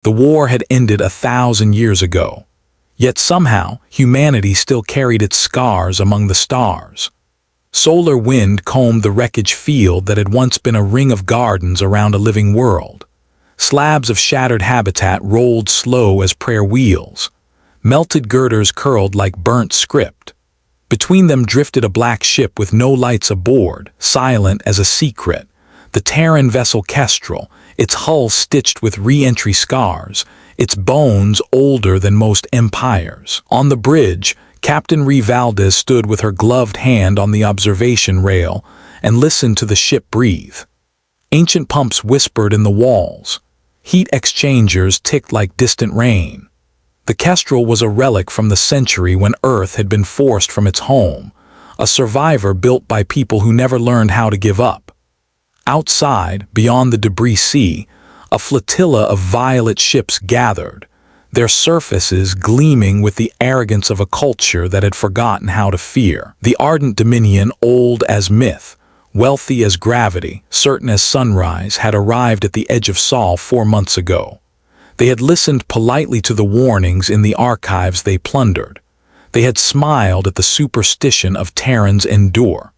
The war had ended 1,000 years ago. Yet somehow, humanity still carried its scars among the stars. Solar wind combed the wreckage field that had once been a ring of gardens around a living world. Slabs of shattered habitat rolled slow as prayer wheels. Melted girders curled like burnt script. Between them drifted a black ship with no lights aboard, silent as a secret. The Terran vessel Kestrel, its hull stitched with re-entry scars, its bones older than most empires. On the bridge, Captain Rhea Valdez stood with her gloved hand on the observation rail and listened to the ship breathe. Ancient pumps whispered in the walls. Heat exchangers ticked like distant rain. The Kestrel was a relic from the century when Earth had been forced from its home, a survivor built by people who never learned how to give up. Outside, beyond the debris sea, a flotilla of violet ships gathered, their surfaces gleaming with the arrogance of a culture that had forgotten how to fear. The Ardent Dominion, old as myth, wealthy as gravity, certain as sunrise, had arrived at the edge of Sol 4 months ago. They had listened politely to the warnings in the archives they plundered. They had smiled at the superstition of Terrans endure.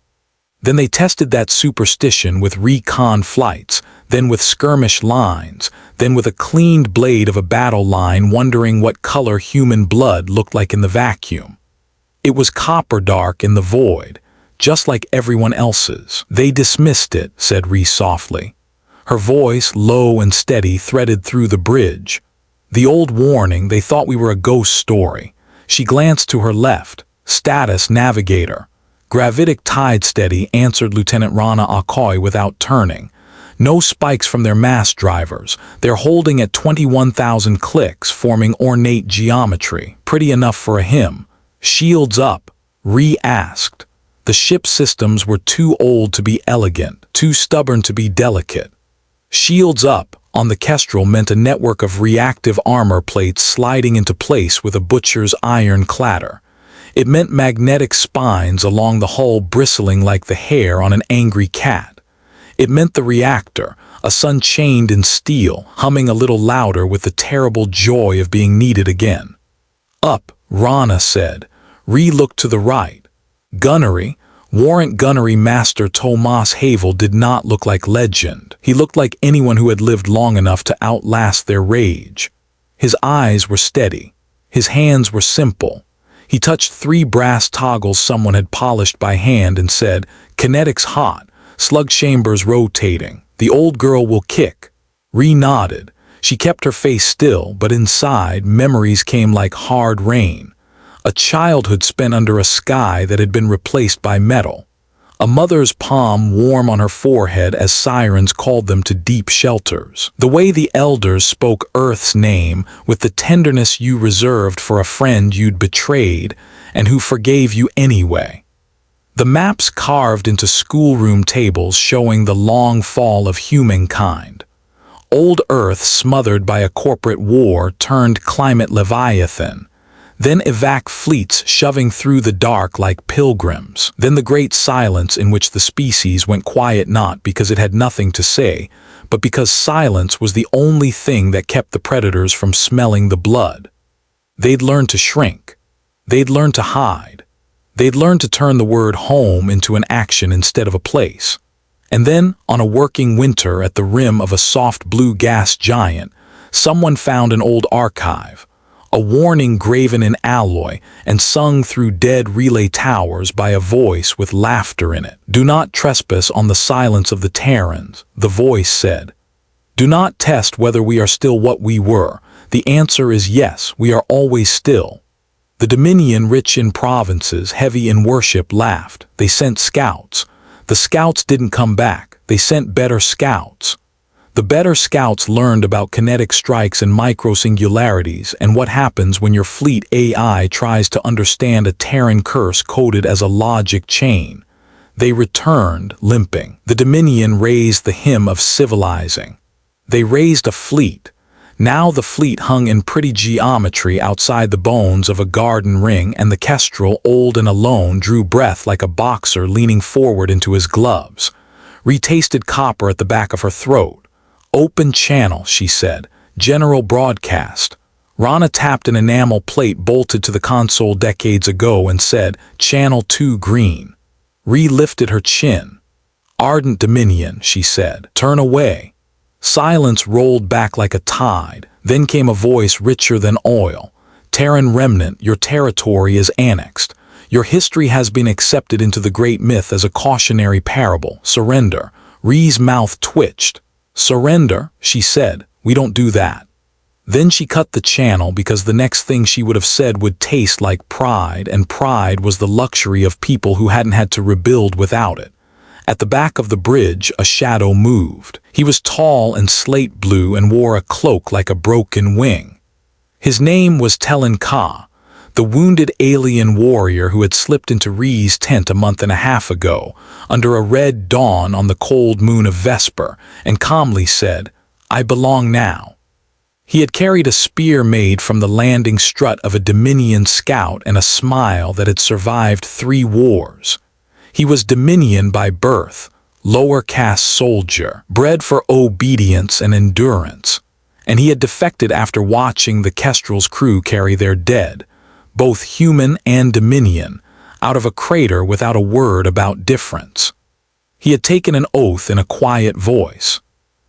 Then they tested that superstition with recon flights, then with skirmish lines, then with a cleaned blade of a battle line, wondering what color human blood looked like in the vacuum. It was copper dark in the void, just like everyone else's. They dismissed it, said Rhea softly. Her voice, low and steady, threaded through the bridge. The old warning, they thought we were a ghost story. She glanced to her left. Status navigator. Gravitic tide steady, answered Lieutenant Rana Akoi without turning. No spikes from their mass drivers. They're holding at 21,000 clicks, forming ornate geometry. Pretty enough for a hymn. Shields up, Rhea asked. The ship systems were too old to be elegant, too stubborn to be delicate. Shields up on the Kestrel meant a network of reactive armor plates sliding into place with a butcher's iron clatter. It meant magnetic spines along the hull bristling like the hair on an angry cat. It meant the reactor, a sun chained in steel, humming a little louder with the terrible joy of being needed again. Up, Rana said. Rhea looked to the right. Gunnery, Warrant Gunnery Master Tomas Havel did not look like legend. He looked like anyone who had lived long enough to outlast their rage. His eyes were steady. His hands were simple. He touched 3 brass toggles someone had polished by hand and said, "Kinetics hot, slug chambers rotating. The old girl will kick." Rhea nodded. She kept her face still, but inside, memories came like hard rain. A childhood spent under a sky that had been replaced by metal. A mother's palm warm on her forehead as sirens called them to deep shelters. The way the elders spoke Earth's name with the tenderness you reserved for a friend you'd betrayed and who forgave you anyway. The maps carved into schoolroom tables showing the long fall of humankind. Old Earth smothered by a corporate war turned climate leviathan. Then evac fleets shoving through the dark like pilgrims. Then the great silence in which the species went quiet not because it had nothing to say, but because silence was the only thing that kept the predators from smelling the blood. They'd learned to shrink. They'd learned to hide. They'd learned to turn the word home into an action instead of a place. And then, on a working winter at the rim of a soft blue gas giant, someone found an old archive. A warning graven in alloy and sung through dead relay towers by a voice with laughter in it. "Do not trespass on the silence of the Terrans," the voice said. "Do not test whether we are still what we were. The answer is yes, we are always still." The Dominion, rich in provinces, heavy in worship, laughed. They sent scouts. The scouts didn't come back. They sent better scouts. The better scouts learned about kinetic strikes and microsingularities and what happens when your fleet AI tries to understand a Terran curse coded as a logic chain. They returned, limping. The Dominion raised the hymn of civilizing. They raised a fleet. Now the fleet hung in pretty geometry outside the bones of a garden ring, and the Kestrel, old and alone, drew breath like a boxer leaning forward into his gloves. Retasted copper at the back of her throat. "Open channel," she said. General broadcast. Rana tapped an enamel plate bolted to the console decades ago and said, Channel 2 green. Rhea lifted her chin. Ardent Dominion, she said. Turn away. Silence rolled back like a tide. Then came a voice richer than oil. Terran remnant, your territory is annexed. Your history has been accepted into the great myth as a cautionary parable. Surrender. Rhea's mouth twitched. Surrender, she said. We don't do that. Then she cut the channel because the next thing she would have said would taste like pride, and pride was the luxury of people who hadn't had to rebuild without it. At the back of the bridge, a shadow moved. He was tall and slate blue and wore a cloak like a broken wing. His name was Telen Ka, the wounded alien warrior who had slipped into Rhea's tent a month and a half ago, under a red dawn on the cold moon of Vesper, and calmly said, I belong now. He had carried a spear made from the landing strut of a Dominion scout and a smile that had survived 3 wars. He was Dominion by birth, lower caste soldier, bred for obedience and endurance, and he had defected after watching the Kestrel's crew carry their dead, both human and Dominion, out of a crater without a word about difference. He had taken an oath in a quiet voice.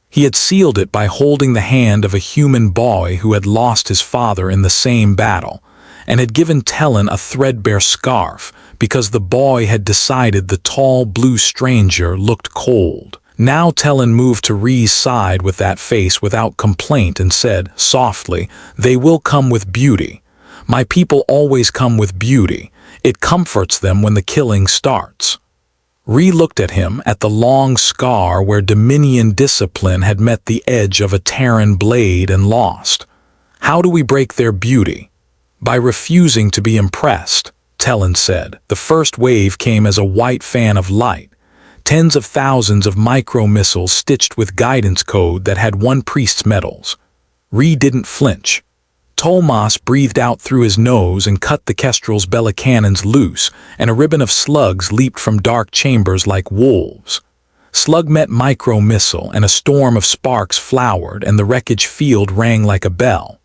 He had sealed it by holding the hand of a human boy who had lost his father in the same battle, and had given Telen a threadbare scarf because the boy had decided the tall blue stranger looked cold. Now Telen moved to Rhea's side with that face without complaint and said, softly, They will come with beauty. My people always come with beauty. It comforts them when the killing starts. Rhea looked at him, at the long scar where Dominion discipline had met the edge of a Terran blade and lost. How do we break their beauty? By refusing to be impressed, Telen said. The first wave came as a white fan of light. Tens of thousands of micro-missiles stitched with guidance code that had one priest's medals. Rhea didn't flinch. Tomas breathed out through his nose and cut the Kestrel's bellicannons loose, and a ribbon of slugs leaped from dark chambers like wolves. Slug met micro-missile, and a storm of sparks flowered, and the wreckage field rang like a bell.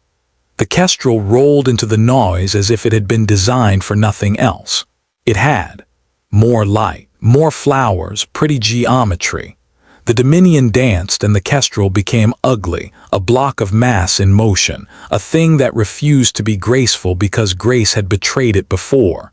The Kestrel rolled into the noise as if it had been designed for nothing else. It had. More light, more flowers, pretty geometry. The Dominion danced and the Kestrel became ugly, a block of mass in motion, a thing that refused to be graceful because grace had betrayed it before.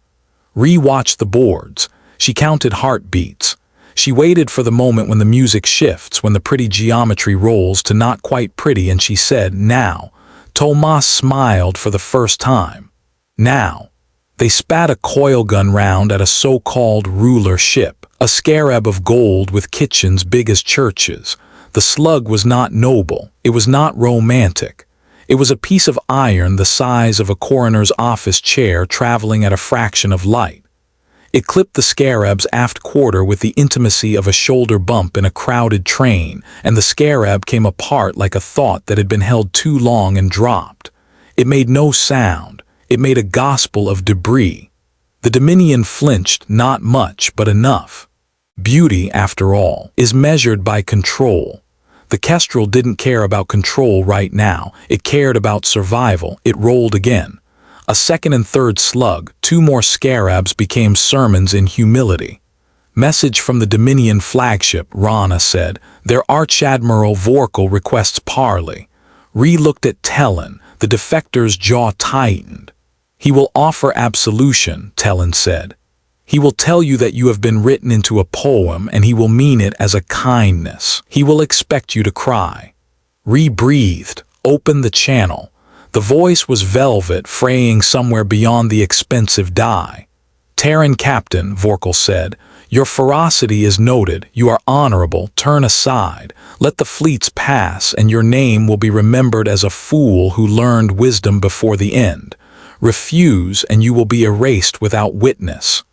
Rhea watched the boards. She counted heartbeats. She waited for the moment when the music shifts, when the pretty geometry rolls to not quite pretty, and she said, now. Tomas smiled for the first time. Now. They spat a coil gun round at a so-called ruler ship, a scarab of gold with kitchens big as churches. The slug was not noble. It was not romantic. It was a piece of iron the size of a coroner's office chair traveling at a fraction of light. It clipped the scarab's aft quarter with the intimacy of a shoulder bump in a crowded train, and the scarab came apart like a thought that had been held too long and dropped. It made no sound. It made a gospel of debris. The Dominion flinched, not much, but enough. Beauty, after all, is measured by control. The Kestrel didn't care about control right now. It cared about survival. It rolled again. A second and third slug, 2 more scarabs became sermons in humility. Message from the Dominion flagship, Rana said. Their Arch-Admiral Vorkal requests parley. Rhea looked at Telen. The defector's jaw tightened. He will offer absolution, Telen said. He will tell you that you have been written into a poem, and he will mean it as a kindness. He will expect you to cry. Rhea breathed, opened the channel. The voice was velvet, fraying somewhere beyond the expensive dye. Terran Captain, Vorkal said, your ferocity is noted. You are honorable. Turn aside. Let the fleets pass, and your name will be remembered as a fool who learned wisdom before the end. Refuse, and you will be erased without witness.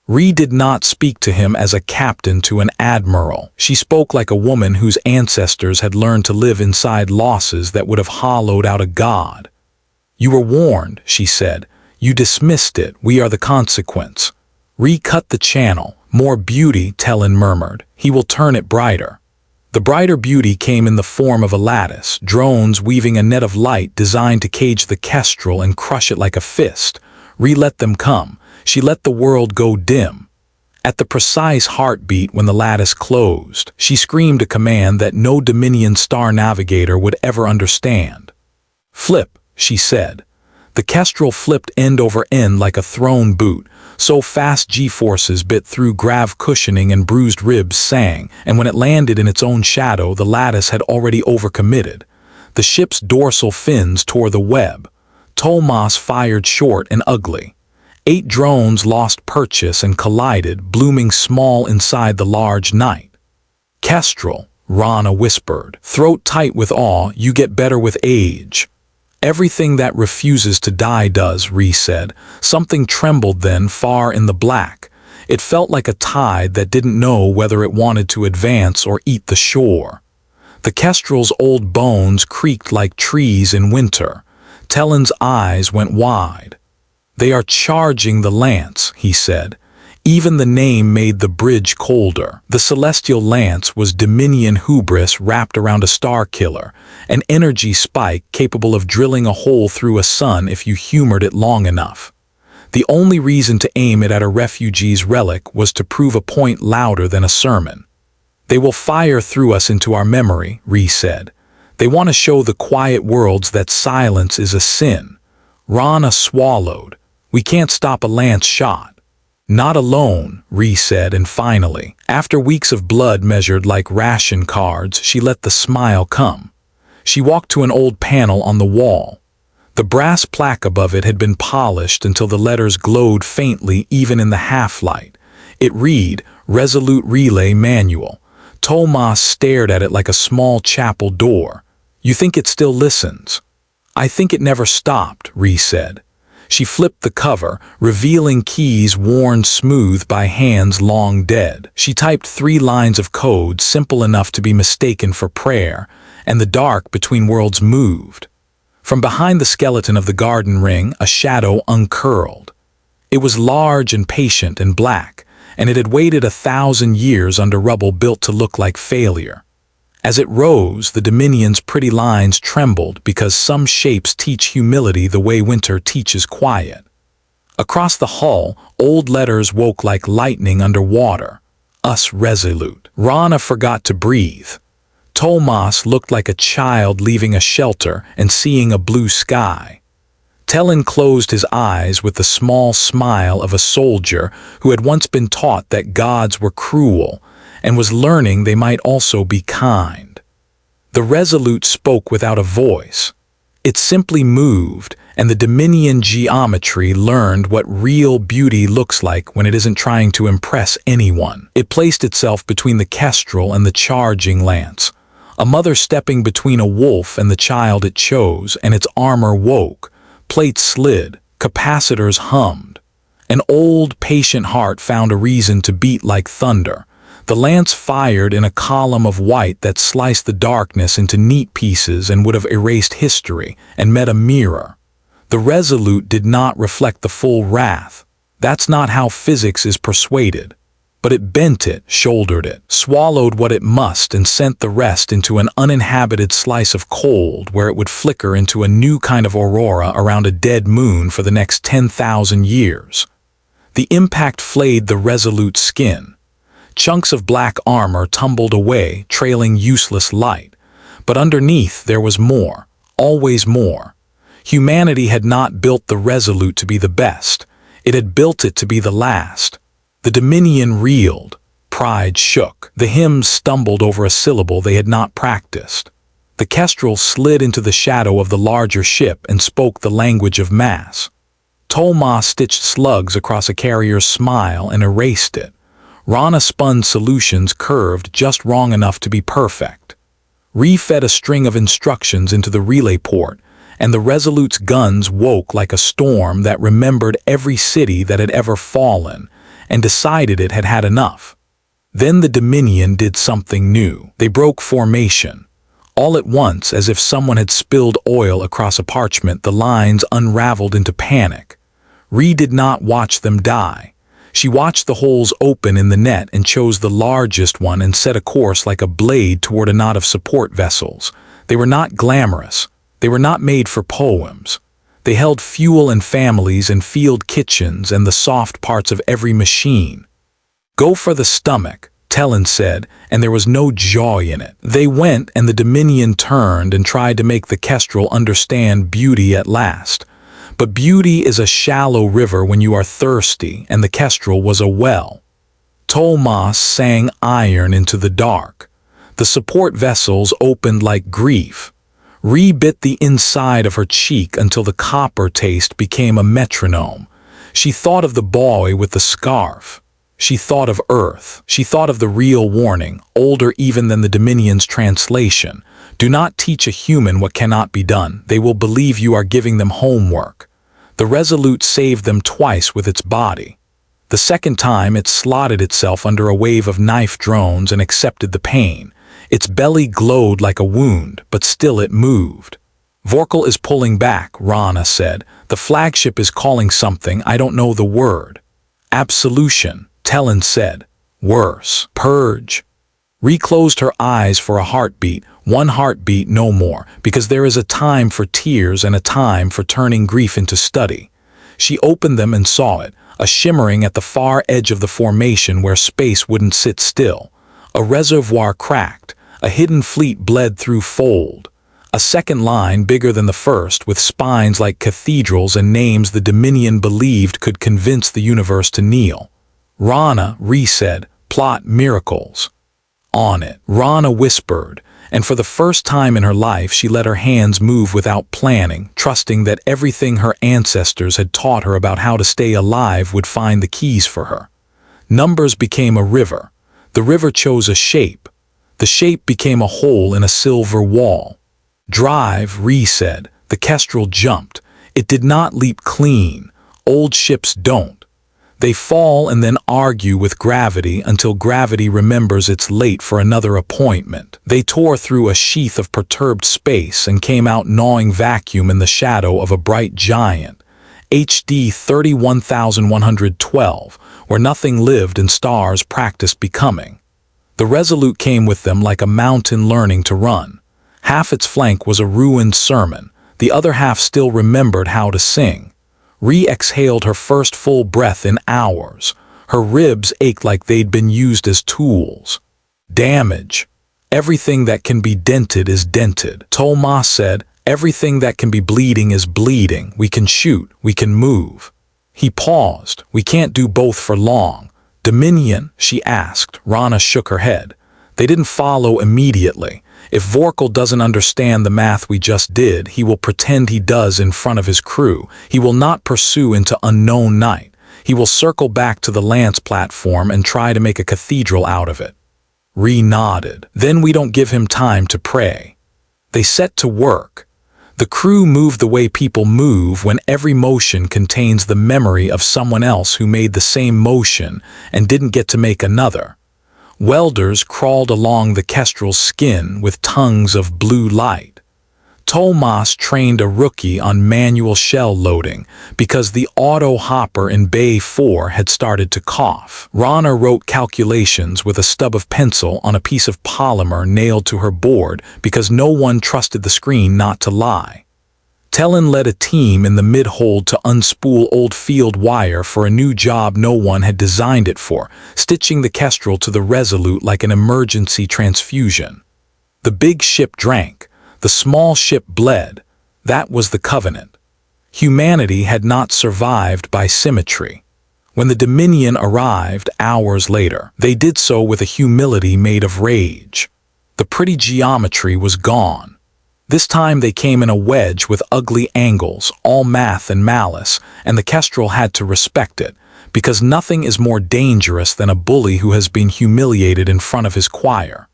Rhea did not speak to him as a captain to an admiral. She spoke like a woman whose ancestors had learned to live inside losses that would have hollowed out a god. You were warned, she said. You dismissed it. We are the consequence. Rhea cut the channel. More beauty, Telen murmured. He will turn it brighter. The brighter beauty came in the form of a lattice, drones weaving a net of light designed to cage the Kestrel and crush it like a fist. Rhea let them come. She let the world go dim. At the precise heartbeat when the lattice closed, she screamed a command that no Dominion star navigator would ever understand. "Flip," she said. The Kestrel flipped end over end like a thrown boot, so fast G-forces bit through grav cushioning and bruised ribs sang, and when it landed in its own shadow, the lattice had already overcommitted. The ship's dorsal fins tore the web. Tomas fired short and ugly. 8 drones lost purchase and collided, blooming small inside the large night. "Kestrel," Rana whispered, throat tight with awe, "you get better with age." "Everything that refuses to die does," Rhea said. Something trembled then, far in the black. It felt like a tide that didn't know whether it wanted to advance or eat the shore. The Kestrel's old bones creaked like trees in winter. Talon's eyes went wide. "They are charging the lance," he said. Even the name made the bridge colder. The celestial lance was Dominion hubris wrapped around a star killer, an energy spike capable of drilling a hole through a sun if you humored it long enough. The only reason to aim it at a refugee's relic was to prove a point louder than a sermon. "They will fire through us into our memory," Rhea said. "They want to show the quiet worlds that silence is a sin." Rana swallowed. "We can't stop a lance shot." "Not alone," Rhea said, and finally, after weeks of blood measured like ration cards, she let the smile come. She walked to an old panel on the wall. The brass plaque above it had been polished until the letters glowed faintly even in the half-light. It read, "Resolute Relay Manual." Tomas stared at it like a small chapel door. "You think it still listens?" "I think it never stopped," Rhea said. She flipped the cover, revealing keys worn smooth by hands long dead. She typed 3 lines of code simple enough to be mistaken for prayer, and the dark between worlds moved. From behind the skeleton of the garden ring, a shadow uncurled. It was large and patient and black, and it had waited 1,000 years under rubble built to look like failure. As it rose, the Dominion's pretty lines trembled because some shapes teach humility the way winter teaches quiet. Across the hull, old letters woke like lightning under water. "Us Resolute." Rana forgot to breathe. Tomas looked like a child leaving a shelter and seeing a blue sky. Talon closed his eyes with the small smile of a soldier who had once been taught that gods were cruel and was learning they might also be kind. The Resolute spoke without a voice. It simply moved, and the Dominion geometry learned what real beauty looks like when it isn't trying to impress anyone. It placed itself between the Kestrel and the charging lance, a mother stepping between a wolf and the child it chose, and its armor woke. Plates slid, capacitors hummed. An old, patient heart found a reason to beat like thunder. The lance fired in a column of white that sliced the darkness into neat pieces and would have erased history, and met a mirror. The Resolute did not reflect the full wrath. That's not how physics is persuaded. But it bent it, shouldered it, swallowed what it must, and sent the rest into an uninhabited slice of cold where it would flicker into a new kind of aurora around a dead moon for the next 10,000 years. The impact flayed the Resolute's skin. Chunks of black armor tumbled away, trailing useless light. But underneath there was more, always more. Humanity had not built the Resolute to be the best. It had built it to be the last. The Dominion reeled. Pride shook. The hymns stumbled over a syllable they had not practiced. The Kestrel slid into the shadow of the larger ship and spoke the language of mass. Tomas stitched slugs across a carrier's smile and erased it. Rana spun solutions curved just wrong enough to be perfect. Rhea fed a string of instructions into the relay port, and the Resolute's guns woke like a storm that remembered every city that had ever fallen, and decided it had had enough. Then the Dominion did something new. They broke formation. All at once, as if someone had spilled oil across a parchment, the lines unraveled into panic. Rhea did not watch them die. She watched the holes open in the net and chose the largest one and set a course like a blade toward a knot of support vessels. They were not glamorous. They were not made for poems. They held fuel and families and field kitchens and the soft parts of every machine. Go for the stomach, Tellen said, and there was no joy in it. They went, and the Dominion turned and tried to make the Kestrel understand beauty at last. But beauty is a shallow river when you are thirsty, and the Kestrel was a well. Tomas sang iron into the dark. The support vessels opened like grief. Rhea bit the inside of her cheek until the copper taste became a metronome. She thought of the boy with the scarf. She thought of Earth. She thought of the real warning, older even than the Dominion's translation. Do not teach a human what cannot be done. They will believe you are giving them homework. The Resolute saved them twice with its body. The second time it slotted itself under a wave of knife drones and accepted the pain. Its belly glowed like a wound, but still it moved. Vorkal is pulling back, Rana said. The flagship is calling something, I don't know the word. Absolution, Tellen said. Worse. Purge. Rhea closed her eyes for a heartbeat, one heartbeat no more, because there is a time for tears and a time for turning grief into study. She opened them and saw it, a shimmering at the far edge of the formation where space wouldn't sit still. A reservoir cracked, a hidden fleet bled through fold. A second line bigger than the first, with spines like cathedrals and names the Dominion believed could convince the universe to kneel. Rana, Rhea said, plot miracles. On it, Rana whispered, and for the first time in her life she let her hands move without planning, trusting that everything her ancestors had taught her about how to stay alive would find the keys for her. Numbers became a river. The river chose a shape. The shape became a hole in a silver wall. Drive, Rhea said. The Kestrel jumped. It did not leap clean. Old ships don't. They fall and then argue with gravity until gravity remembers it's late for another appointment. They tore through a sheath of perturbed space and came out gnawing vacuum in the shadow of a bright giant. HD 31112, where nothing lived and stars practiced becoming. The Resolute came with them like a mountain learning to run. Half its flank was a ruined sermon. The other half still remembered how to sing. Rhea exhaled her first full breath in hours. Her ribs ached like they'd been used as tools. Damage. Everything that can be dented is dented. Tomas said, everything that can be bleeding is bleeding. We can shoot. We can move. He paused. We can't do both for long. Dominion? She asked. Rana shook her head. They didn't follow immediately. If Vorkal doesn't understand the math we just did, he will pretend he does in front of his crew. He will not pursue into unknown night. He will circle back to the lance platform and try to make a cathedral out of it. Rhea nodded. Then we don't give him time to pray. They set to work. The crew moved the way people move when every motion contains the memory of someone else who made the same motion and didn't get to make another. Welders crawled along the Kestrel's skin with tongues of blue light. Tomas trained a rookie on manual shell loading because the auto hopper in Bay 4 had started to cough. Rana wrote calculations with a stub of pencil on a piece of polymer nailed to her board because no one trusted the screen not to lie. Tellen led a team in the mid-hold to unspool old field wire for a new job no one had designed it for, stitching the Kestrel to the Resolute like an emergency transfusion. The big ship drank. The small ship bled. That was the covenant. Humanity had not survived by symmetry. When the Dominion arrived hours later, they did so with a humility made of rage. The pretty geometry was gone. This time they came in a wedge with ugly angles, all math and malice, and the Kestrel had to respect it, because nothing is more dangerous than a bully who has been humiliated in front of his choir.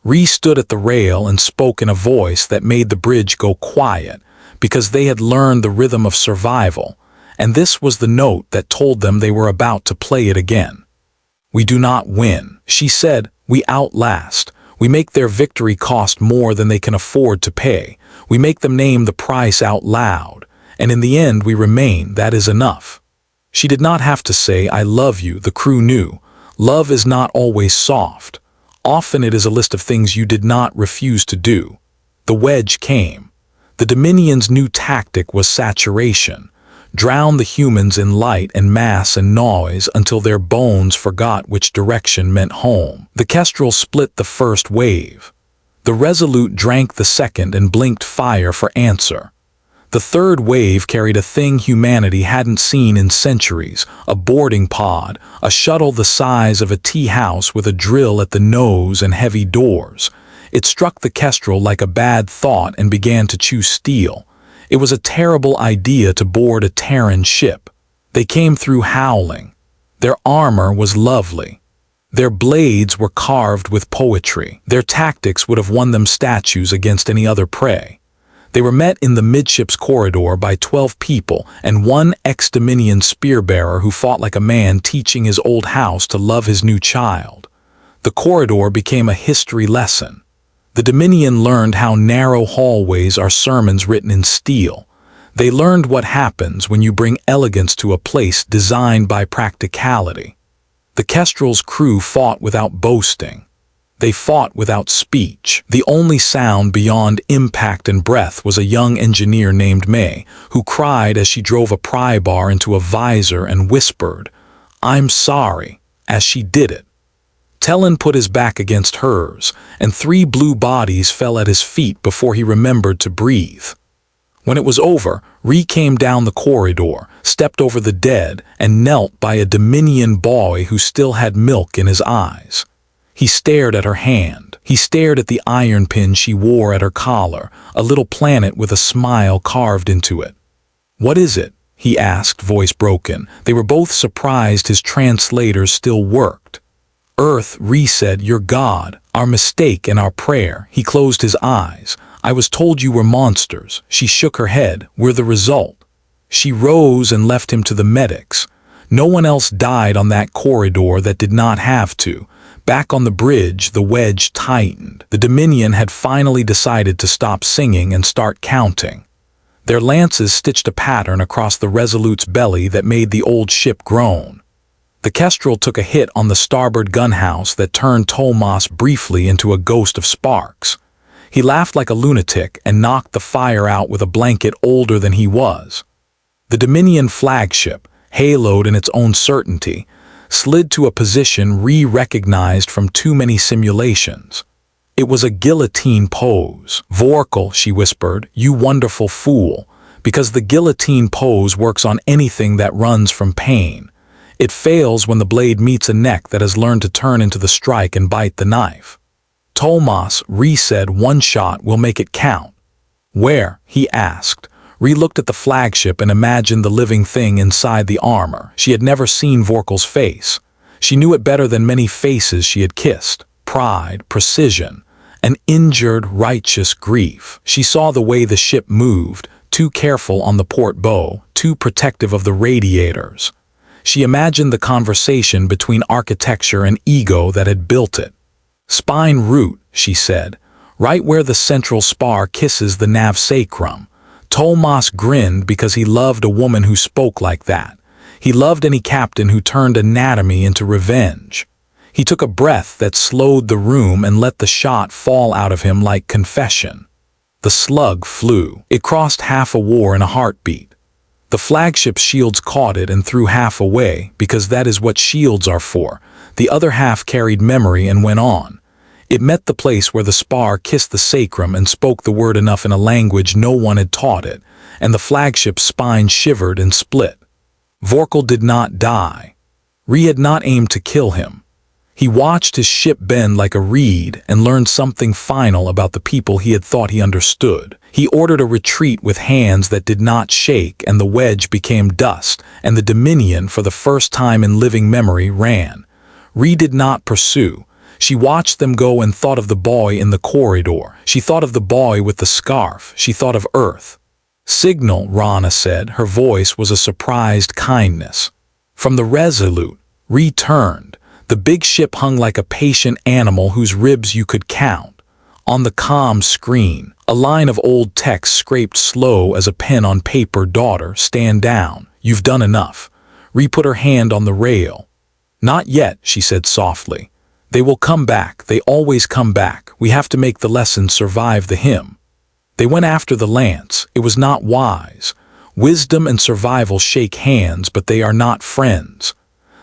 Rhea stood at the rail and spoke in a voice that made the bridge go quiet, because they had learned the rhythm of survival, and this was the note that told them they were about to play it again. We do not win, she said, we outlast. We make their victory cost more than they can afford to pay. We make them name the price out loud, and in the end we remain. That is enough. She did not have to say, "I love you." The crew knew. Love is not always soft. Often it is a list of things you did not refuse to do. The wedge came. The Dominion's new tactic was saturation. Drown the humans in light and mass and noise until their bones forgot which direction meant home. The Kestrel split the first wave. The Resolute drank the second and blinked fire for answer. The third wave carried a thing humanity hadn't seen in centuries, a boarding pod, a shuttle the size of a tea house with a drill at the nose and heavy doors. It struck the Kestrel like a bad thought and began to chew steel. It was a terrible idea to board a Terran ship. They came through howling. Their armor was lovely. Their blades were carved with poetry. Their tactics would have won them statues against any other prey. They were met in the midships corridor by 12 people and one ex-Dominion spearbearer who fought like a man teaching his old house to love his new child. The corridor became a history lesson. The Dominion learned how narrow hallways are sermons written in steel. They learned what happens when you bring elegance to a place designed by practicality. The Kestrel's crew fought without boasting. They fought without speech. The only sound beyond impact and breath was a young engineer named May, who cried as she drove a pry bar into a visor and whispered, "I'm sorry," as she did it. Tellin put his back against hers, and 3 blue bodies fell at his feet before he remembered to breathe. When it was over, Rhea came down the corridor, stepped over the dead, and knelt by a Dominion boy who still had milk in his eyes. He stared at her hand. He stared at the iron pin she wore at her collar, a little planet with a smile carved into it. "What is it?" he asked, voice broken. They were both surprised his translators still worked. "Earth," Rhea said, "your God, our mistake and our prayer." He closed his eyes. "I was told you were monsters." She shook her head. "We're the result." She rose and left him to the medics. No one else died on that corridor that did not have to. Back on the bridge, the wedge tightened. The Dominion had finally decided to stop singing and start counting. Their lances stitched a pattern across the Resolute's belly that made the old ship groan. The Kestrel took a hit on the starboard gunhouse that turned Tomas briefly into a ghost of sparks. He laughed like a lunatic and knocked the fire out with a blanket older than he was. The Dominion flagship, haloed in its own certainty, slid to a position Rhea recognized from too many simulations. It was a guillotine pose. "Vorkal," she whispered, "you wonderful fool," because the guillotine pose works on anything that runs from pain. It fails when the blade meets a neck that has learned to turn into the strike and bite the knife. "Tomas," Rhea said, "one shot will make it count." "Where?" he asked. Rhea looked at the flagship and imagined the living thing inside the armor. She had never seen Vorkal's face. She knew it better than many faces she had kissed. Pride, precision, an injured, righteous grief. She saw the way the ship moved, too careful on the port bow, too protective of the radiators. She imagined the conversation between architecture and ego that had built it. "Spine root," she said, "right where the central spar kisses the nav sacrum." Tomas grinned because he loved a woman who spoke like that. He loved any captain who turned anatomy into revenge. He took a breath that slowed the room and let the shot fall out of him like confession. The slug flew. It crossed half a war in a heartbeat. The flagship's shields caught it and threw half away, because that is what shields are for. The other half carried memory and went on. It met the place where the spar kissed the sacrum and spoke the word enough in a language no one had taught it, and the flagship's spine shivered and split. Vorkal did not die. Rhea had not aimed to kill him. He watched his ship bend like a reed and learned something final about the people he had thought he understood. He ordered a retreat with hands that did not shake, and the wedge became dust, and the Dominion, for the first time in living memory, ran. Rhea did not pursue. She watched them go and thought of the boy in the corridor. She thought of the boy with the scarf. She thought of Earth. "Signal," Rana said. Her voice was a surprised kindness. From the Resolute, Rhea turned. The big ship hung like a patient animal whose ribs you could count. On the comm screen, a line of old text scraped slow as a pen on paper. "Daughter, stand down. You've done enough." Rhea put her hand on the rail. "Not yet," she said softly. "They will come back. They always come back. We have to make the lesson survive the hymn." They went after the lance. It was not wise. Wisdom and survival shake hands, but they are not friends.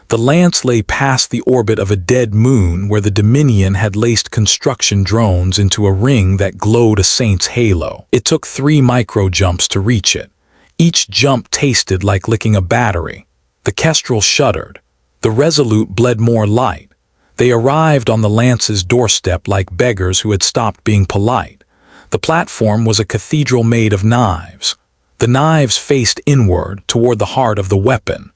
The lance lay past the orbit of a dead moon where the Dominion had laced construction drones into a ring that glowed a saint's halo. It took 3 micro-jumps to reach it. Each jump tasted like licking a battery. The Kestrel shuddered. The Resolute bled more light. They arrived on the lance's doorstep like beggars who had stopped being polite. The platform was a cathedral made of knives. The knives faced inward toward the heart of the weapon.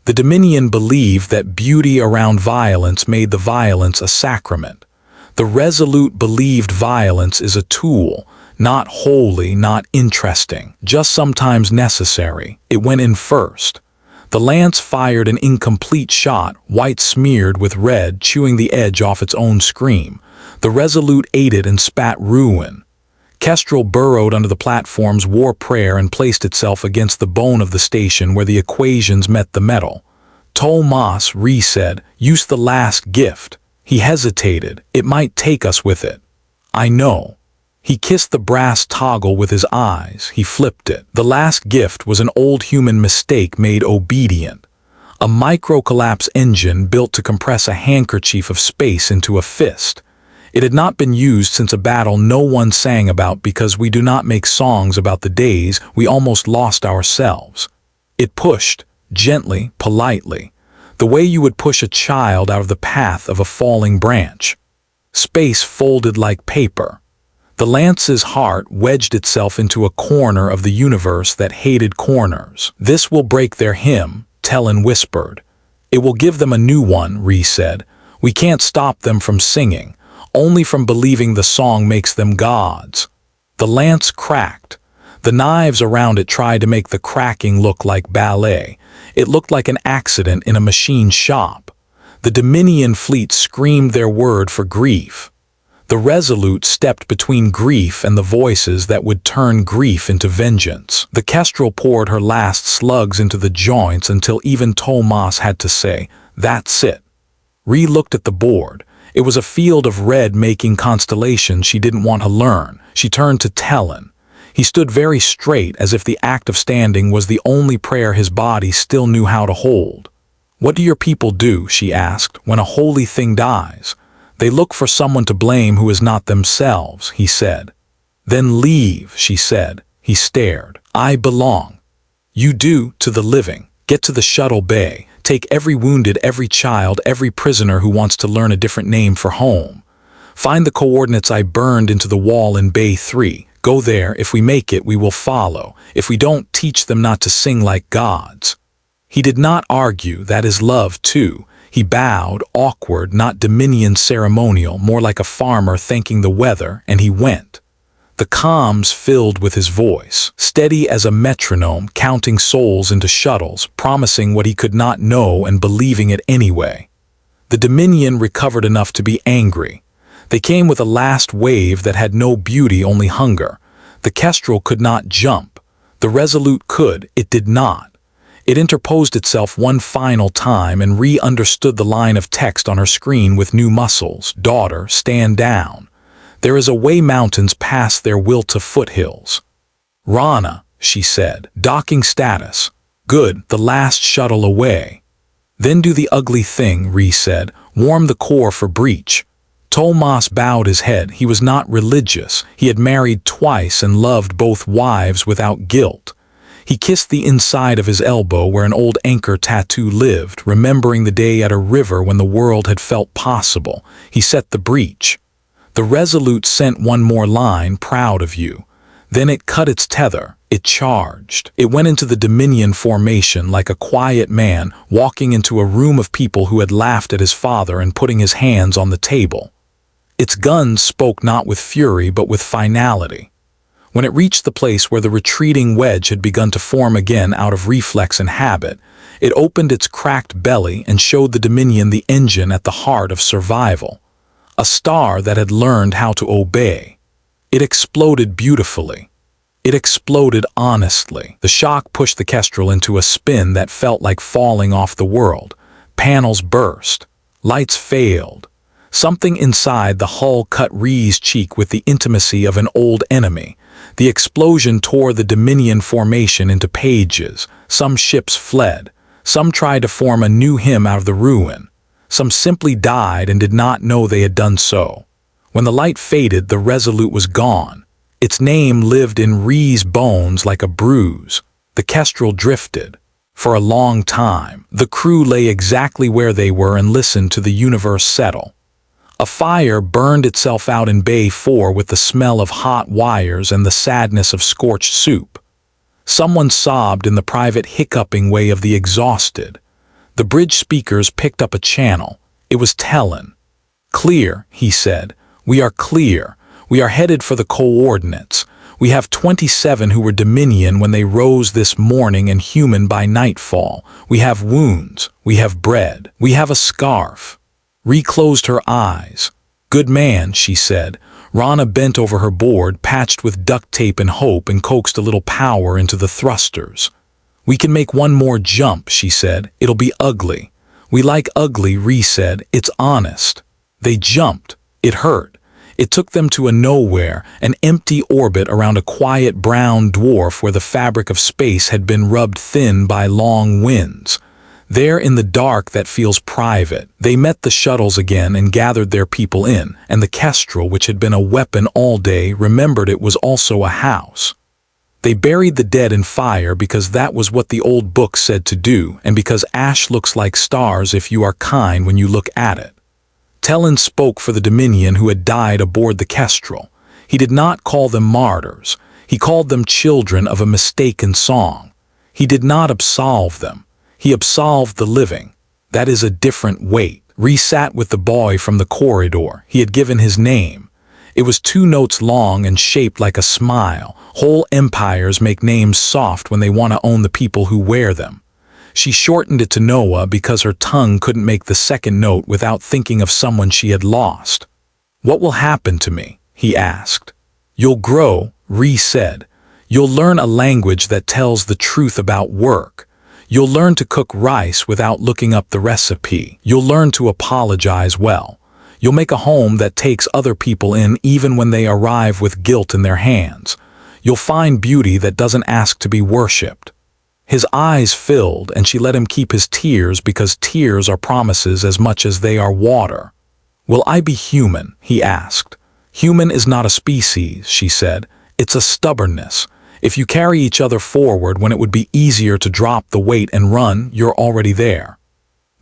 The Dominion believed that beauty around violence made the violence a sacrament. The Resolute believed violence is a tool, not holy, not interesting, just sometimes necessary. It went in first. The lance fired an incomplete shot, white smeared with red, chewing the edge off its own scream. The Resolute ate it and spat ruin. Kestrel burrowed under the platform's war prayer and placed itself against the bone of the station where the equations met the metal. "Tomas," Rhea said, "use the last gift." He hesitated. "It might take us with it." "I know." He kissed the brass toggle with his eyes. He flipped it. The last gift was an old human mistake made obedient. A micro-collapse engine built to compress a handkerchief of space into a fist. It had not been used since a battle no one sang about because we do not make songs about the days we almost lost ourselves. It pushed, gently, politely, the way you would push a child out of the path of a falling branch. Space folded like paper. The lance's heart wedged itself into a corner of the universe that hated corners. "This will break their hymn," Tellin whispered. "It will give them a new one," Rhea said. "We can't stop them from singing. Only from believing the song makes them gods." The lance cracked. The knives around it tried to make the cracking look like ballet. It looked like an accident in a machine shop. The Dominion fleet screamed their word for grief. The Resolute stepped between grief and the voices that would turn grief into vengeance. The Kestrel poured her last slugs into the joints until even Tomas had to say, "That's it." Rhea looked at the board. It was a field of red making constellations she didn't want to learn. She turned to Tellin. He stood very straight as if the act of standing was the only prayer his body still knew how to hold. "What do your people do," she asked, "when a holy thing dies?" "They look for someone to blame who is not themselves," he said. "Then leave," she said. He stared. "I belong." "You do, to the living. Get to the shuttle bay. Take every wounded, every child, every prisoner who wants to learn a different name for home. Find the coordinates I burned into the wall in Bay 3. Go there. If we make it, we will follow. If we don't, teach them not to sing like gods." He did not argue. That is love, too. He bowed, awkward, not Dominion ceremonial, more like a farmer thanking the weather, and he went. The comms filled with his voice, steady as a metronome, counting souls into shuttles, promising what he could not know and believing it anyway. The Dominion recovered enough to be angry. They came with a last wave that had no beauty, only hunger. The Kestrel could not jump. The Resolute could. It did not. It interposed itself one final time, and Rhea understood the line of text on her screen with new muscles. "Daughter, stand down. There is a way mountains pass their Wilta foothills." "Rana," she said. "Docking status. Good, the last shuttle away." "Then do the ugly thing," Rhea said. "Warm the core for breach." Tomas bowed his head. He was not religious. He had married twice and loved both wives without guilt. He kissed the inside of his elbow where an old anchor tattoo lived, remembering the day at a river when the world had felt possible. He set the breach. The Resolute sent one more line, "Proud of you." Then it cut its tether. It charged. It went into the Dominion formation like a quiet man walking into a room of people who had laughed at his father and putting his hands on the table. Its guns spoke not with fury but with finality. When it reached the place where the retreating wedge had begun to form again out of reflex and habit, it opened its cracked belly and showed the Dominion the engine at the heart of survival. A star that had learned how to obey. It exploded beautifully. It exploded honestly. The shock pushed the Kestrel into a spin that felt like falling off the world. Panels burst. Lights failed. Something inside the hull cut Rhea's cheek with the intimacy of an old enemy. The explosion tore the Dominion formation into pages. Some ships fled. Some tried to form a new hymn out of the ruin. Some simply died and did not know they had done so. When the light faded, the Resolute was gone. Its name lived in Rhea's bones like a bruise. The Kestrel drifted. For a long time, the crew lay exactly where they were and listened to the universe settle. A fire burned itself out in Bay 4 with the smell of hot wires and the sadness of scorched soup. Someone sobbed in the private hiccuping way of the exhausted. The bridge speakers picked up a channel. It was Talon. "Clear," he said. "We are clear. We are headed for the coordinates. We have 27 who were Dominion when they rose this morning and human by nightfall. We have wounds. We have bread. We have a scarf." Rhea closed her eyes. "Good man," she said. Rana bent over her board, patched with duct tape and hope, and coaxed a little power into the thrusters. "We can make one more jump," she said. "It'll be ugly." "We like ugly," Rhea said. "It's honest." They jumped. It hurt. It took them to a nowhere, an empty orbit around a quiet brown dwarf where the fabric of space had been rubbed thin by long winds. There in the dark that feels private, they met the shuttles again and gathered their people in, and the Kestrel, which had been a weapon all day, remembered it was also a house. They buried the dead in fire because that was what the old book said to do, and because ash looks like stars if you are kind when you look at it. Talon spoke for the Dominion who had died aboard the Kestrel. He did not call them martyrs. He called them children of a mistaken song. He did not absolve them. He absolved the living. That is a different weight. Rhea sat with the boy from the corridor. He had given his name. It was 2 notes long and shaped like a smile. Whole empires make names soft when they want to own the people who wear them. She shortened it to Noah because her tongue couldn't make the second note without thinking of someone she had lost. "What will happen to me?" he asked. "You'll grow," Rhea said. "You'll learn a language that tells the truth about work. You'll learn to cook rice without looking up the recipe. You'll learn to apologize well. You'll make a home that takes other people in even when they arrive with guilt in their hands. You'll find beauty that doesn't ask to be worshipped." His eyes filled, and she let him keep his tears because tears are promises as much as they are water. "Will I be human?" he asked. "Human is not a species," she said. "It's a stubbornness. If you carry each other forward when it would be easier to drop the weight and run, you're already there."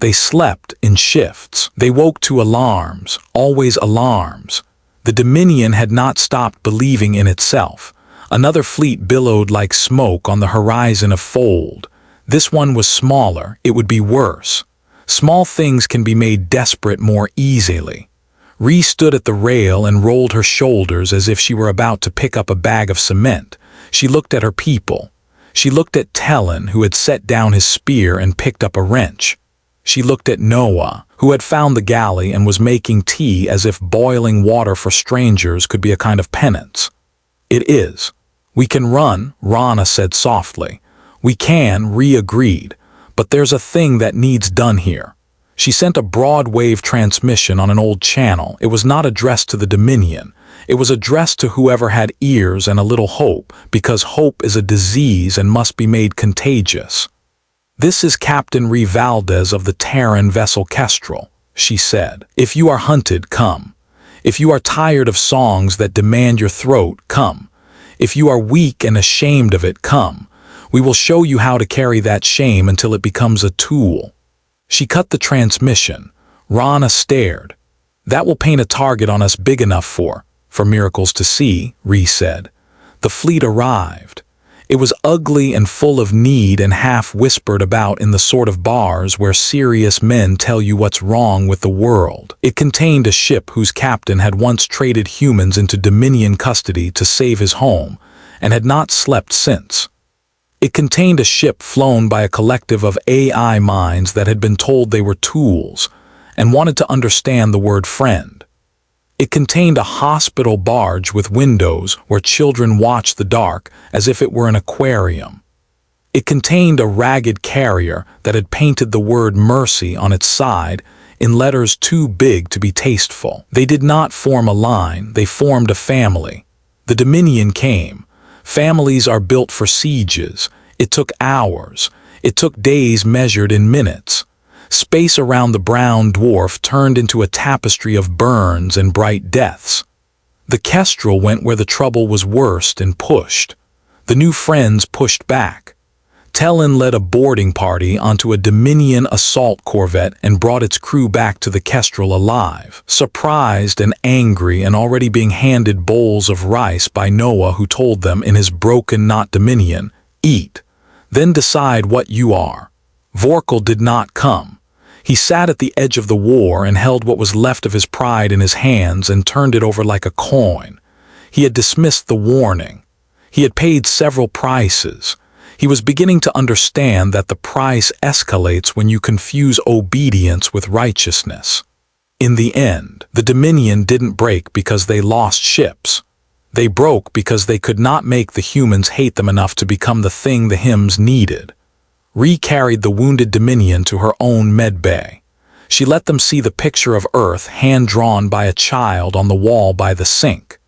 They slept in shifts. They woke to alarms, always alarms. The Dominion had not stopped believing in itself. Another fleet billowed like smoke on the horizon of fold. This one was smaller. It would be worse. Small things can be made desperate more easily. Rhea stood at the rail and rolled her shoulders as if she were about to pick up a bag of cement. She looked at her people. She looked at Talon, who had set down his spear and picked up a wrench. She looked at Noah, who had found the galley and was making tea as if boiling water for strangers could be a kind of penance. "It is. We can run," Rana said softly. "We can," Rhea agreed. "But there's a thing that needs done here." She sent a broad-wave transmission on an old channel. It was not addressed to the Dominion. It was addressed to whoever had ears and a little hope, because hope is a disease and must be made contagious. "This is Captain Rhea Valdez of the Terran vessel Kestrel," she said. "If you are hunted, come. If you are tired of songs that demand your throat, come. If you are weak and ashamed of it, come. We will show you how to carry that shame until it becomes a tool." She cut the transmission. Rana stared. "That will paint a target on us big enough for miracles to see," Rhea said. The fleet arrived. It was ugly and full of need and half whispered about in the sort of bars where serious men tell you what's wrong with the world. It contained a ship whose captain had once traded humans into Dominion custody to save his home, and had not slept since. It contained a ship flown by a collective of AI minds that had been told they were tools, and wanted to understand the word friend. It contained a hospital barge with windows where children watched the dark as if it were an aquarium. It contained a ragged carrier that had painted the word mercy on its side in letters too big to be tasteful. They did not form a line, they formed a family. The Dominion came. Families are built for sieges. It took hours. It took days measured in minutes. Space around the brown dwarf turned into a tapestry of burns and bright deaths. The Kestrel went where the trouble was worst and pushed. The new friends pushed back. Talon led a boarding party onto a Dominion assault corvette and brought its crew back to the Kestrel alive, surprised and angry and already being handed bowls of rice by Noah, who told them in his broken not Dominion, "Eat, then decide what you are." Vorkal did not come. He sat at the edge of the war and held what was left of his pride in his hands and turned it over like a coin. He had dismissed the warning. He had paid several prices. He was beginning to understand that the price escalates when you confuse obedience with righteousness. In the end, the Dominion didn't break because they lost ships. They broke because they could not make the humans hate them enough to become the thing the hymns needed. Rhea carried the wounded Dominion to her own medbay. She let them see the picture of Earth hand-drawn by a child on the wall by the sink.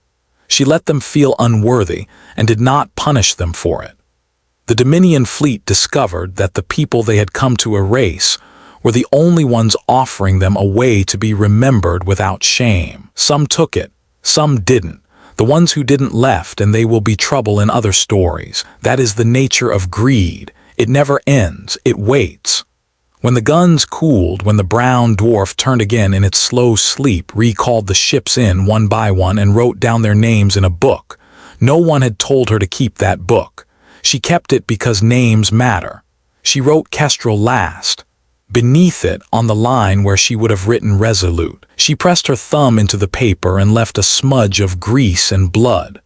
She let them feel unworthy and did not punish them for it. The Dominion fleet discovered that the people they had come to erase were the only ones offering them a way to be remembered without shame. Some took it, some didn't. The ones who didn't left, and they will be trouble in other stories. That is the nature of greed. It never ends, it waits. When the guns cooled, when the brown dwarf turned again in its slow sleep, Rhea called the ships in one by one and wrote down their names in a book. No one had told her to keep that book. She kept it because names matter. She wrote Kestrel last. Beneath it, on the line where she would have written Resolute, she pressed her thumb into the paper and left a smudge of grease and blood.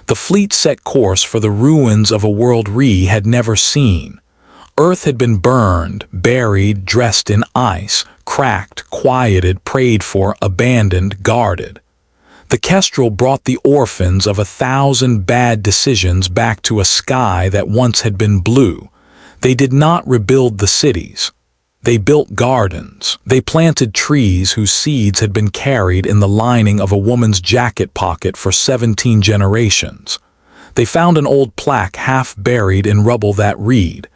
The fleet set course for the ruins of a world Rhea had never seen. Earth had been burned, buried, dressed in ice, cracked, quieted, prayed for, abandoned, guarded. The Kestrel brought the orphans of 1,000 bad decisions back to a sky that once had been blue. They did not rebuild the cities. They built gardens. They planted trees whose seeds had been carried in the lining of a woman's jacket pocket for 17 generations. They found an old plaque half buried in rubble that read,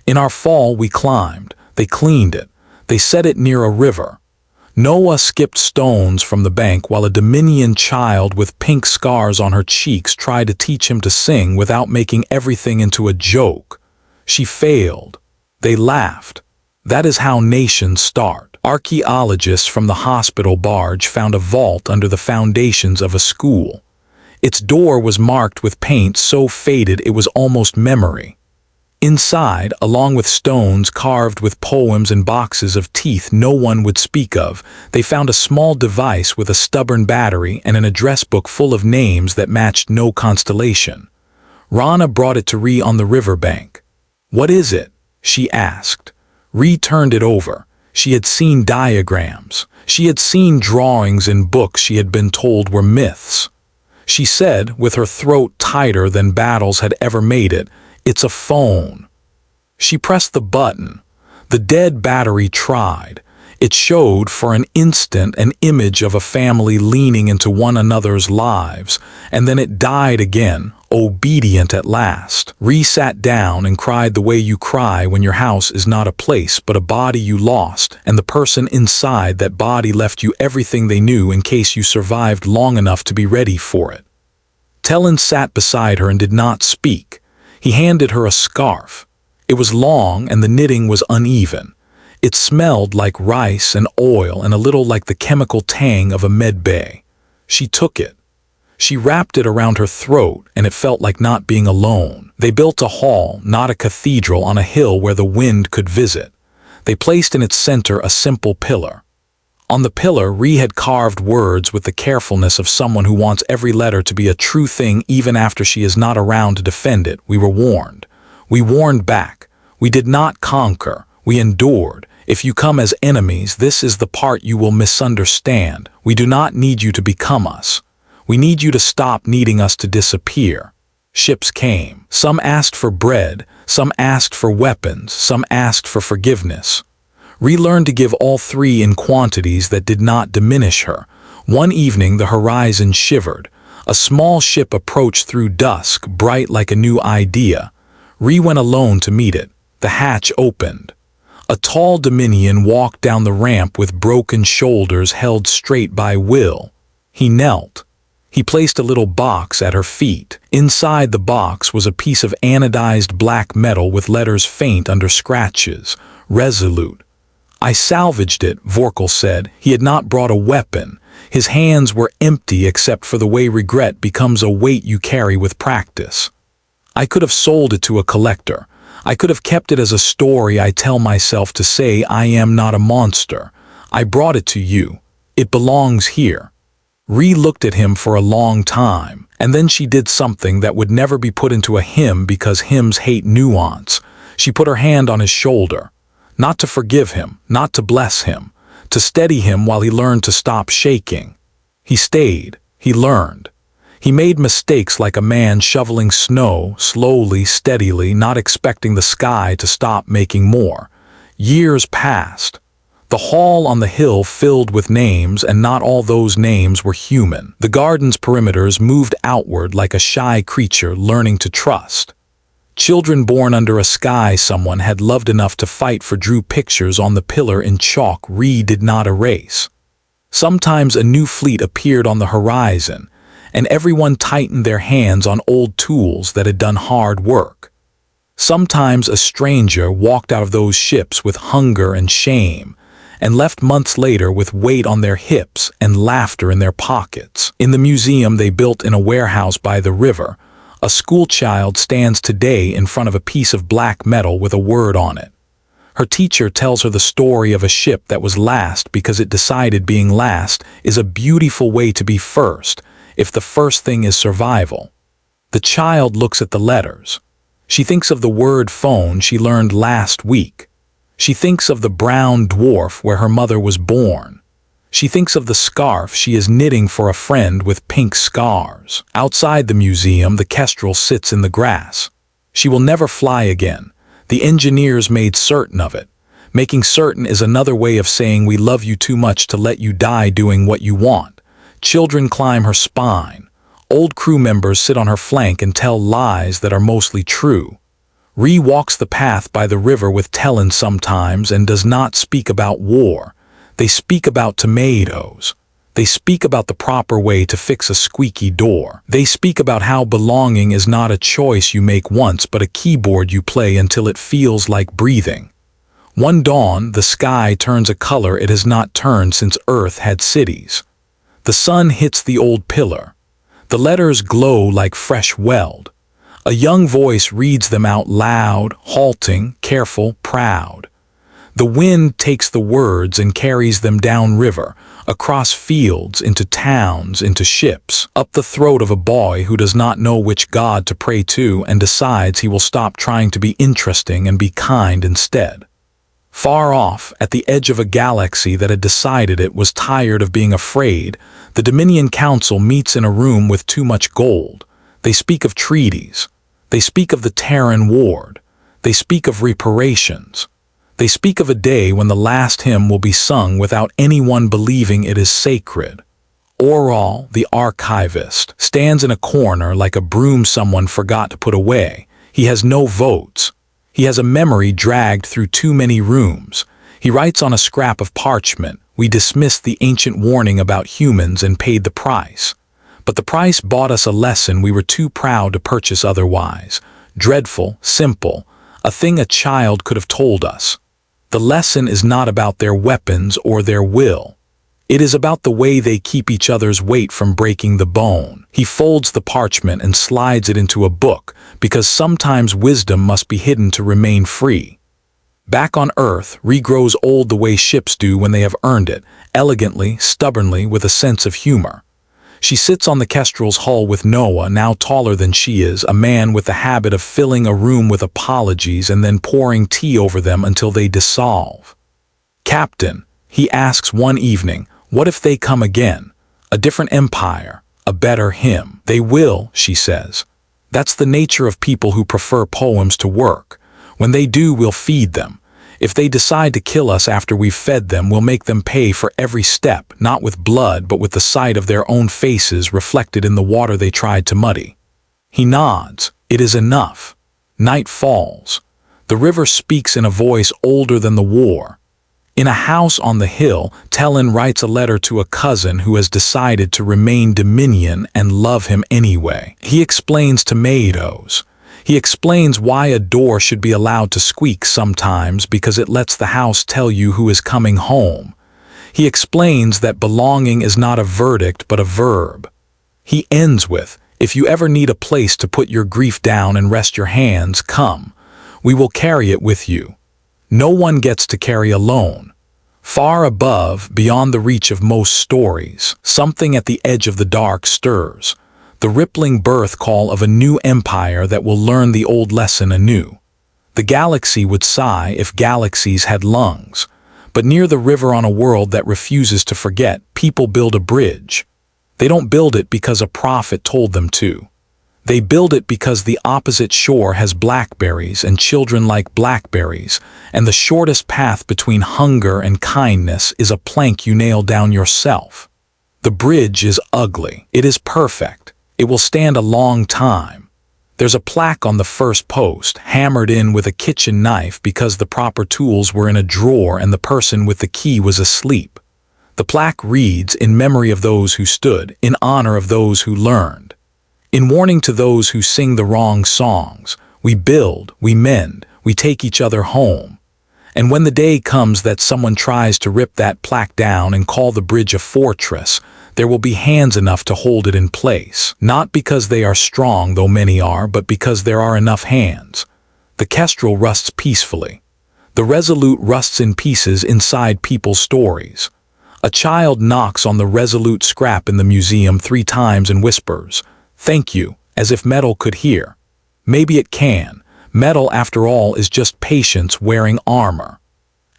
"In our fall we climbed." They cleaned it. They set it near a river. Noah skipped stones from the bank while a Dominion child with pink scars on her cheeks tried to teach him to sing without making everything into a joke. She failed. They laughed. That is how nations start. Archaeologists from the hospital barge found a vault under the foundations of a school. Its door was marked with paint so faded it was almost memory. Inside, along with stones carved with poems and boxes of teeth no one would speak of, they found a small device with a stubborn battery and an address book full of names that matched no constellation. Rana brought it to Rhea on the riverbank. "What is it?" she asked. Rhea turned it over. She had seen diagrams. She had seen drawings in books she had been told were myths. She said, with her throat tighter than battles had ever made it, "It's a phone." She pressed the button. The dead battery tried. It showed for an instant an image of a family leaning into one another's lives, and then it died again, obedient at last. Rhea sat down and cried the way you cry when your house is not a place but a body you lost, and the person inside that body left you everything they knew in case you survived long enough to be ready for it. Talon sat beside her and did not speak. He handed her a scarf. It was long and the knitting was uneven. It smelled like rice and oil and a little like the chemical tang of a med bay. She took it. She wrapped it around her throat and it felt like not being alone. They built a hall, not a cathedral, on a hill where the wind could visit. They placed in its center a simple pillar. On the pillar, Rhea had carved words with the carefulness of someone who wants every letter to be a true thing even after she is not around to defend it. We were warned. We warned back. We did not conquer. We endured. If you come as enemies, this is the part you will misunderstand. We do not need you to become us. We need you to stop needing us to disappear. Ships came. Some asked for bread, some asked for weapons, some asked for forgiveness. Rhea learned to give all three in quantities that did not diminish her. One evening the horizon shivered. A small ship approached through dusk, bright like a new idea. Rhea went alone to meet it. The hatch opened. A tall Dominion walked down the ramp with broken shoulders held straight by will. He knelt. He placed a little box at her feet. Inside the box was a piece of anodized black metal with letters faint under scratches. Resolute. I salvaged it, Vorkal said. He had not brought a weapon. His hands were empty except for the way regret becomes a weight you carry with practice. I could have sold it to a collector. I could have kept it as a story I tell myself to say I am not a monster. I brought it to you. It belongs here. Rhea looked at him for a long time, and then she did something that would never be put into a hymn because hymns hate nuance. She put her hand on his shoulder. Not to forgive him, not to bless him, to steady him while he learned to stop shaking. He stayed. He learned. He made mistakes like a man shoveling snow, slowly, steadily, not expecting the sky to stop making more. Years passed. The hall on the hill filled with names, and not all those names were human. The garden's perimeters moved outward like a shy creature learning to trust. Children born under a sky someone had loved enough to fight for drew pictures on the pillar in chalk Rhea did not erase. Sometimes a new fleet appeared on the horizon, and everyone tightened their hands on old tools that had done hard work. Sometimes a stranger walked out of those ships with hunger and shame, and left months later with weight on their hips and laughter in their pockets. In the museum they built in a warehouse by the river, a schoolchild stands today in front of a piece of black metal with a word on it. Her teacher tells her the story of a ship that was last because it decided being last is a beautiful way to be first, if the first thing is survival. The child looks at the letters. She thinks of the word phone she learned last week. She thinks of the brown dwarf where her mother was born. She thinks of the scarf she is knitting for a friend with pink scars. Outside the museum, the Kestrel sits in the grass. She will never fly again. The engineers made certain of it. Making certain is another way of saying we love you too much to let you die doing what you want. Children climb her spine. Old crew members sit on her flank and tell lies that are mostly true. Rhea walks the path by the river with Talon sometimes and does not speak about war. They speak about tomatoes. They speak about the proper way to fix a squeaky door. They speak about how belonging is not a choice you make once but a keyboard you play until it feels like breathing. One dawn, the sky turns a color it has not turned since Earth had cities. The sun hits the old pillar. The letters glow like fresh weld. A young voice reads them out loud, halting, careful, proud. The wind takes the words and carries them downriver, across fields, into towns, into ships, up the throat of a boy who does not know which god to pray to and decides he will stop trying to be interesting and be kind instead. Far off, at the edge of a galaxy that had decided it was tired of being afraid, the Dominion Council meets in a room with too much gold. They speak of treaties. They speak of the Terran Ward. They speak of reparations. They speak of a day when the last hymn will be sung without anyone believing it is sacred. Oral, the archivist, stands in a corner like a broom someone forgot to put away. He has no votes. He has a memory dragged through too many rooms. He writes on a scrap of parchment, "We dismissed the ancient warning about humans and paid the price. But the price bought us a lesson we were too proud to purchase otherwise. Dreadful, simple, a thing a child could have told us. The lesson is not about their weapons or their will. It is about the way they keep each other's weight from breaking the bone." He folds the parchment and slides it into a book, because sometimes wisdom must be hidden to remain free. Back on Earth, Rhea grows old the way ships do when they have earned it, elegantly, stubbornly, with a sense of humor. She sits on the Kestrel's hull with Noah, now taller than she is, a man with the habit of filling a room with apologies and then pouring tea over them until they dissolve. "Captain," he asks one evening, "what if they come again? A different empire, a better him." "They will," she says. "That's the nature of people who prefer poems to work. When they do, we'll feed them. If they decide to kill us after we've fed them, we'll make them pay for every step, not with blood but with the sight of their own faces reflected in the water they tried to muddy." He nods. It is enough. Night falls. The river speaks in a voice older than the war. In a house on the hill, Tellin writes a letter to a cousin who has decided to remain Dominion and love him anyway. He explains tomatoes. He explains why a door should be allowed to squeak sometimes because it lets the house tell you who is coming home. He explains that belonging is not a verdict but a verb. He ends with, "If you ever need a place to put your grief down and rest your hands, come. We will carry it with you. No one gets to carry alone." Far above, beyond the reach of most stories, something at the edge of the dark stirs. The rippling birth call of a new empire that will learn the old lesson anew. The galaxy would sigh if galaxies had lungs. But near the river on a world that refuses to forget, people build a bridge. They don't build it because a prophet told them to. They build it because the opposite shore has blackberries and children like blackberries, and the shortest path between hunger and kindness is a plank you nail down yourself. The bridge is ugly. It is perfect. It will stand a long time. There's a plaque on the first post, hammered in with a kitchen knife because the proper tools were in a drawer and the person with the key was asleep. The plaque reads, "In memory of those who stood, in honor of those who learned." In warning to those who sing the wrong songs, we build, we mend, we take each other home. And when the day comes that someone tries to rip that plaque down and call the bridge a fortress, there will be hands enough to hold it in place. Not because they are strong, though many are, but because there are enough hands. The Kestrel rusts peacefully. The Resolute rusts in pieces inside people's stories. A child knocks on the Resolute scrap in the museum 3 times and whispers, "Thank you," as if metal could hear. Maybe it can. Metal, after all, is just patience wearing armor.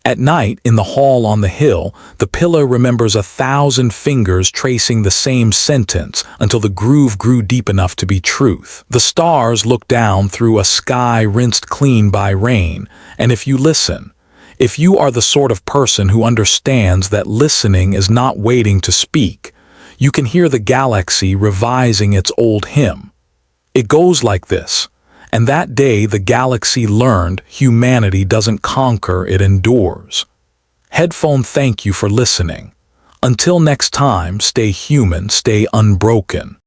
At night, in the hall on the hill, the pillar remembers 1,000 fingers tracing the same sentence until the groove grew deep enough to be truth. The stars look down through a sky rinsed clean by rain, and if you listen, if you are the sort of person who understands that listening is not waiting to speak, you can hear the galaxy revising its old hymn. It goes like this. And that day the galaxy learned humanity doesn't conquer, it endures. Headphone, thank you for listening. Until next time, stay human, stay unbroken.